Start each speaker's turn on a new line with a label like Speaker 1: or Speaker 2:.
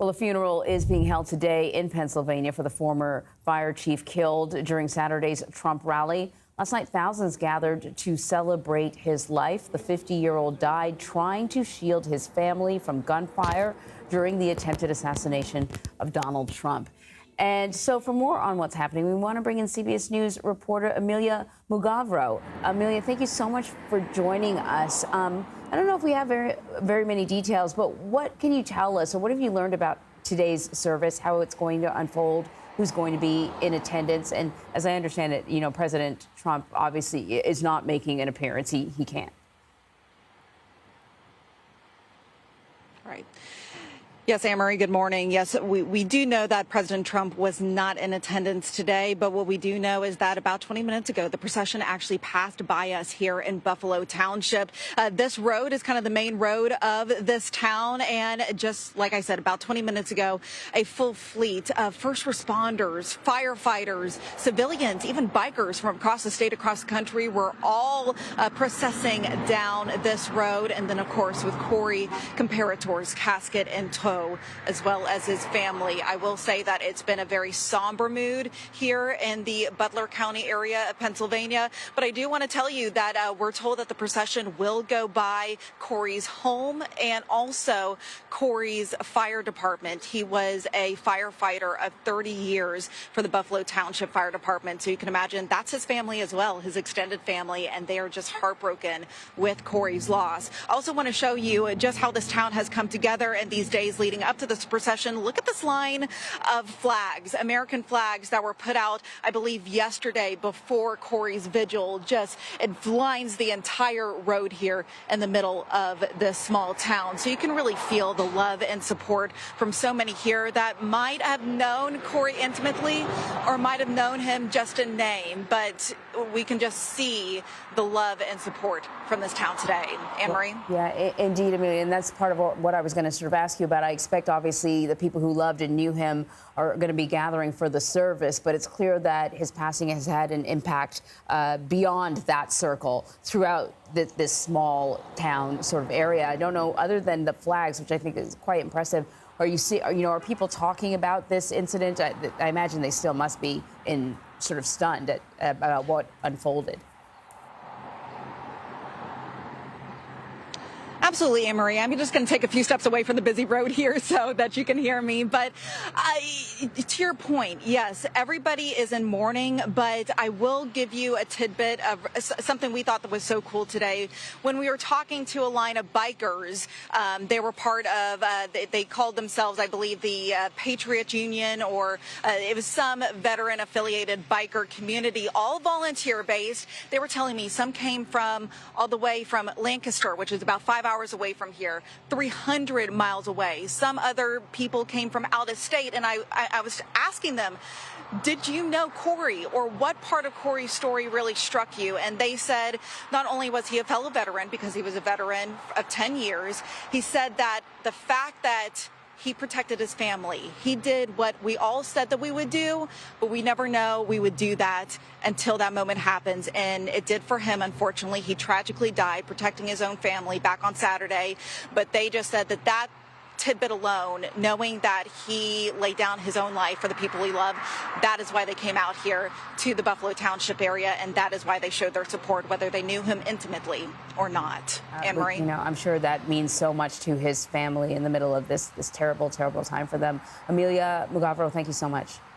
Speaker 1: Well, a funeral is being held today in Pennsylvania for the former fire chief killed during Saturday's Trump rally. Last night, thousands gathered to celebrate his life. The 50-year-old died trying to shield his family from gunfire during the attempted assassination of Donald Trump. And so for more on what's happening, we want to bring in CBS News reporter Amelia Mugavero. Amelia, thank you so much for joining us. I don't know if we have very many details, but what can you tell us, or what have you learned about today's service, how it's going to unfold, who's going to be in attendance? And as I understand it, you know, President Trump obviously is not making an appearance. He can't.
Speaker 2: Right. Yes, Anne-Marie, good morning. Yes, we do know that President Trump was not in attendance today, but what we do know is that about 20 minutes ago, the procession actually passed by us here in Buffalo Township. This road is kind of the main road of this town, and just like I said, about 20 minutes ago, a full fleet of first responders, firefighters, civilians, even bikers from across the state, across the country were all processing down this road, and then, of course, with Corey Comperatore's casket in tow, as well as his family. I will say that it's been a very somber mood here in the Butler County area of Pennsylvania. But I do want to tell you that we're told that the procession will go by Corey's home and also Corey's fire department. He was a firefighter of 30 years for the Buffalo Township Fire Department. So you can imagine that's his family as well, his extended family, and they are just heartbroken with Corey's loss. I also want to show you just how this town has come together in these days leading up to this procession. Look at this line of flags, American flags that were put out, I believe, yesterday before Corey's vigil. Just it lines the entire road here in the middle of this small town. So you can really feel the love and support from so many here that might have known Corey intimately or might have known him just in name. But we can just see the love and support from this town today. Anne-Marie?
Speaker 1: Yeah, indeed, Amelia. And that's part of what I was going to sort of ask you about. I expect, obviously, the people who loved and knew him are going to be gathering for the service, but it's clear that his passing has had an impact beyond that circle throughout this small town sort of area. I don't know, other than the flags, which I think is quite impressive, are people talking about this incident? I imagine they still must be sort of stunned about what unfolded.
Speaker 2: Absolutely, Anne-Marie. I'm just going to take a few steps away from the busy road here so that you can hear me. But to your point, yes, everybody is in mourning, but I will give you a tidbit of something we thought that was so cool today. When we were talking to a line of bikers, they were part of, they called themselves, I believe, the Patriot Union, or it was some veteran-affiliated biker community, all volunteer-based. They were telling me some came from all the way from Lancaster, which is about 5 hours away from here, 300 miles away. Some other people came from out of state, and I was asking them, did you know Corey, or what part of Corey's story really struck you? And they said not only was he a fellow veteran, because he was a veteran of 10 years, he said that the fact that he protected his family. He did what we all said that we would do, but we never know we would do that until that moment happens. And it did for him, unfortunately. He tragically died protecting his own family back on Saturday. But they just said that tidbit alone, knowing that he laid down his own life for the people he loved, that is why they came out here to the Buffalo Township area, and that is why they showed their support, whether they knew him intimately or not. Anne-Marie?
Speaker 1: You know, I'm sure that means so much to his family in the middle of this terrible, terrible time for them. Amelia Mugavero, thank you so much.